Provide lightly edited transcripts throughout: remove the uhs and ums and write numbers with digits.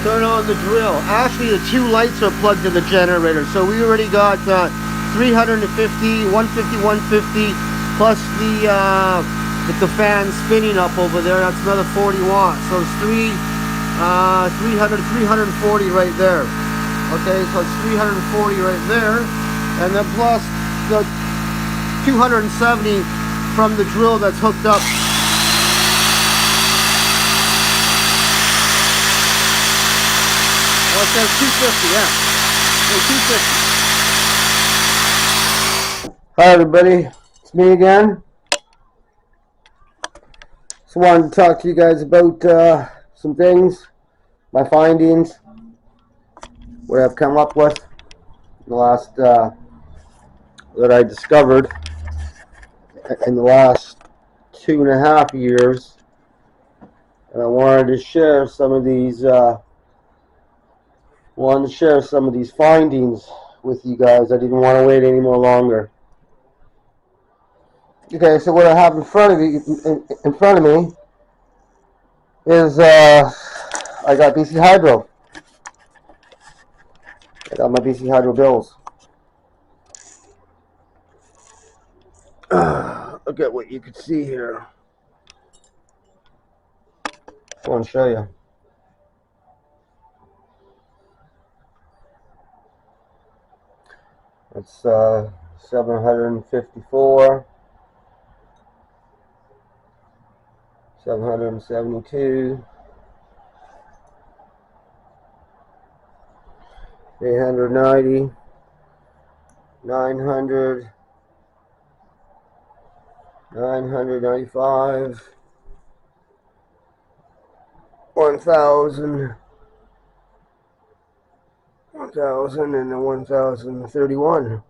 turn on the drill. Actually, the two lights are plugged in the generator, so we already got 350, 150, 150, plus with the fan spinning up over there, that's another 40 watts. So it's 300, 340 right there. Okay, so it's 340 right there, and then plus the 270 from the drill that's hooked up. Oh, it says 250, yeah. Okay, 250. Hi everybody, it's me again. Just wanted to talk to you guys about some things, my findings, what I've come up with in the last, that I discovered in the last 2.5 years. And I wanted to share some of these, findings with you guys. I didn't want to wait any more longer. Okay, so what I have in front of me is I got BC Hydro. I got my BC Hydro bills. Look at what you can see here. I want to show you. It's 754, 772, 890, 900, 995, 1,000, 1,000, and then 1,031.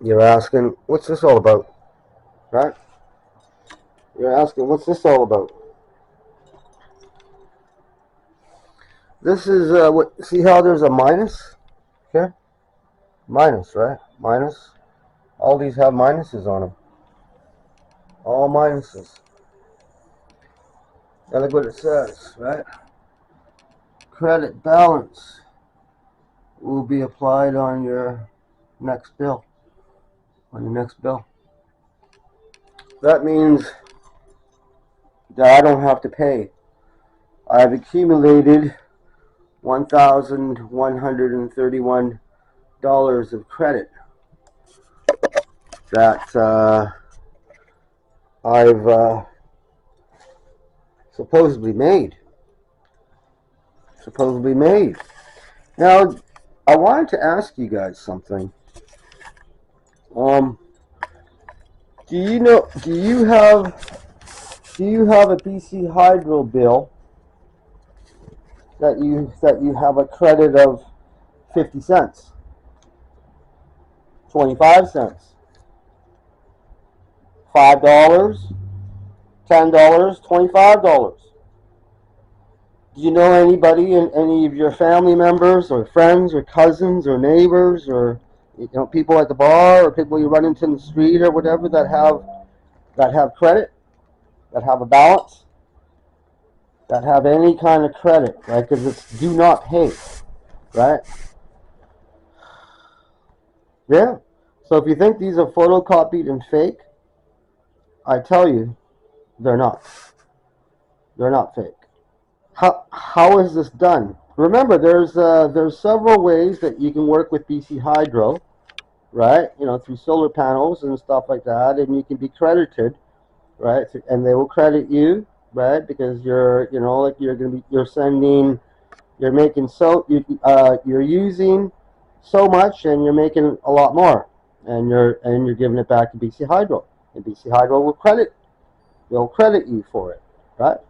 You're asking, what's this all about? Right? You're asking, what's this all about? This is what. See how there's a minus here? Minus, right? Minus. All these have minuses on them. All minuses. Now look what it says, right? Credit balance will be applied on your next bill. On your next bill. That means that I don't have to pay. I've accumulated $1,131 of credit that I've supposedly made. Now, I wanted to ask you guys something. Do you have a BC Hydro bill that you have a credit of 50 cents, 25 cents, $5, $10, $25? Do you know anybody, in any of your family members or friends or cousins or neighbors or people at the bar or people you run into in the street or whatever that have credit, that have a balance, that have any kind of credit, right? Because it's do not pay, right? Yeah. So if you think these are photocopied and fake, I tell you, they're not. They're not fake. How is this done? Remember, there's several ways that you can work with BC Hydro, right? Through solar panels and stuff like that, and you can be credited, right? And they will credit you, right? Because you're using so much, and you're making a lot more, and you're giving it back to BC Hydro, and BC Hydro will credit you for it, right?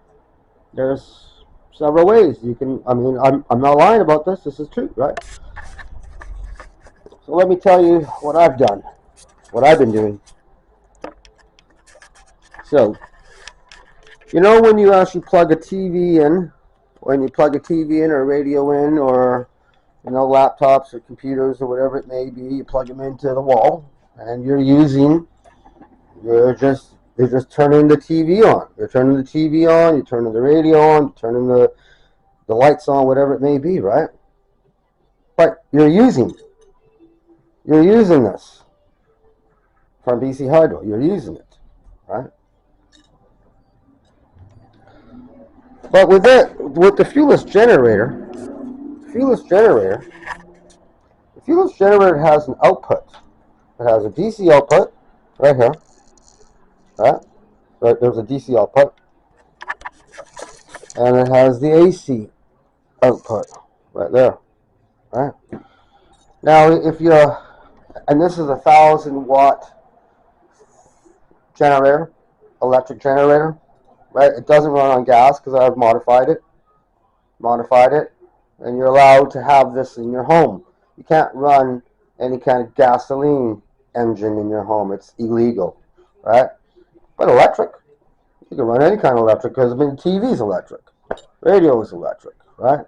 There's several ways you can. I'm not lying about this. This is true, right? So let me tell you what I've done, what I've been doing. So, when you actually plug a TV in, or a radio in, or laptops or computers or whatever it may be, you plug them into the wall, and you're just turning the TV on. You're turning the TV on, you're turning the radio on, you're turning the the lights on, whatever it may be, right? But you're using this from BC Hydro. You're using it, right? But with the fuelless generator, the fuelless generator has an output. It has a DC output right here, right? There's a DC output, and it has the AC output right there, right? Now, if you're, and this is a 1,000-watt generator, electric generator, right? It doesn't run on gas because I've modified it, and you're allowed to have this in your home. You can't run any kind of gasoline engine in your home. It's illegal, right? But electric, you can run any kind of electric because, I mean, TV is electric, radio is electric, right?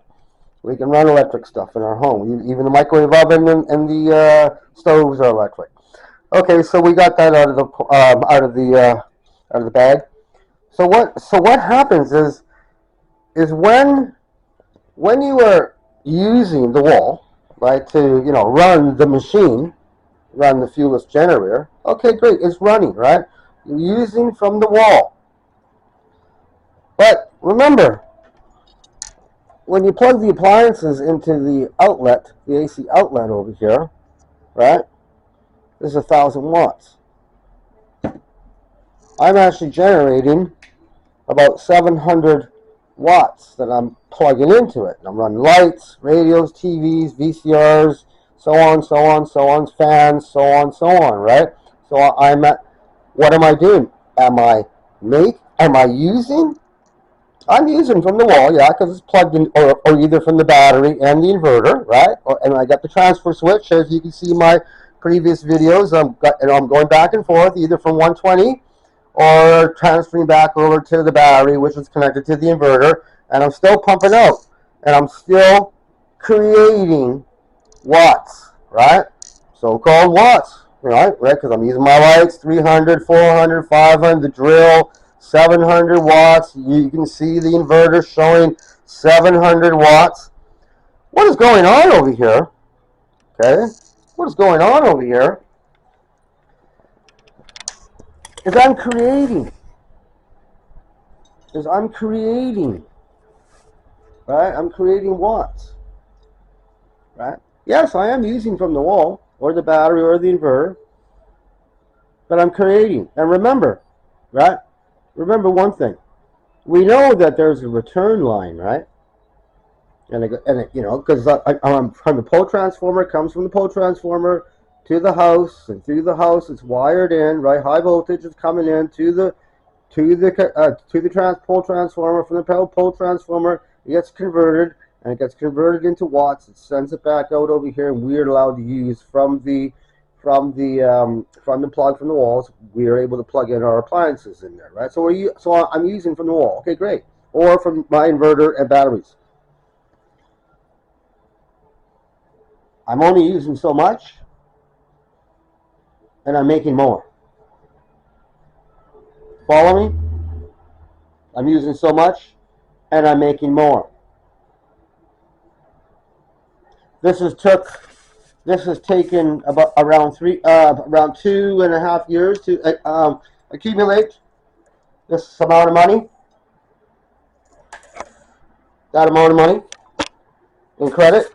We can run electric stuff in our home. Even the microwave oven and the stoves are electric. Okay, so we got that out of the bag. So what happens is when you are using the wall, right, to run the machine, run the fuelless generator. Okay, great, it's running, right? You're using from the wall. But remember, when you plug the appliances into the outlet, the AC outlet over here, right? This is 1,000 watts. I'm actually generating about 700 watts that I'm plugging into it. I'm running lights, radios, TVs, VCRs, so on, fans, so on, right? So I'm at, what am I doing? Am I using? I'm using from the wall, yeah, because it's plugged in, or either from the battery and the inverter, right? And I got the transfer switch, as you can see in my previous videos. I'm going back and forth, either from 120 or transferring back over to the battery, which is connected to the inverter, and I'm still pumping out, and I'm still creating watts, right? So-called watts, right? Because I'm using my lights, 300, 400, 500, the drill, 700 watts. You can see the inverter showing 700 watts. What is going on over here? Okay, what is going on over here is I'm creating, right? I'm creating watts, right? Yes, I am using from the wall or the battery or the inverter, but I'm creating. And remember, right? Remember one thing. We know that there's a return line, right? And because from the pole transformer, it comes from the pole transformer to the house, and through the house it's wired in, right? High voltage is coming in to the pole transformer. From the pole transformer, it gets converted, and it gets converted into watts. It sends it back out over here, and we're allowed to use from the plug from the walls. We are able to plug in our appliances in there, right? So I'm using from the wall. Okay, great. Or from my inverter and batteries. I'm only using so much, and I'm making more. Follow me? I'm using so much, and I'm making more. This has taken about around 2.5 years to accumulate this amount of money. That amount of money in credit.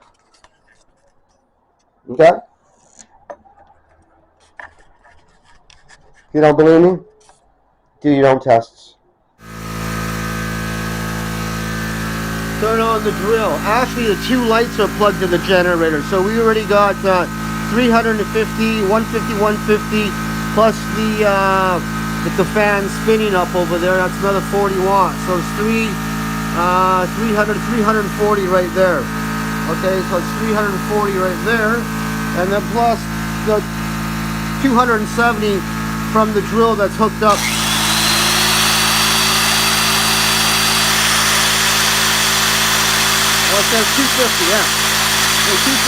Okay? If you don't believe me, do your own tests. Turn on the drill. Actually, the two lights are plugged in the generator, so we already got 350, 150, 150, plus the fan spinning up over there. That's another 40 watts. So it's 300, 340 right there. Okay, so it's 340 right there, and then plus the 270 from the drill that's hooked up. Well, it says 250, yeah. So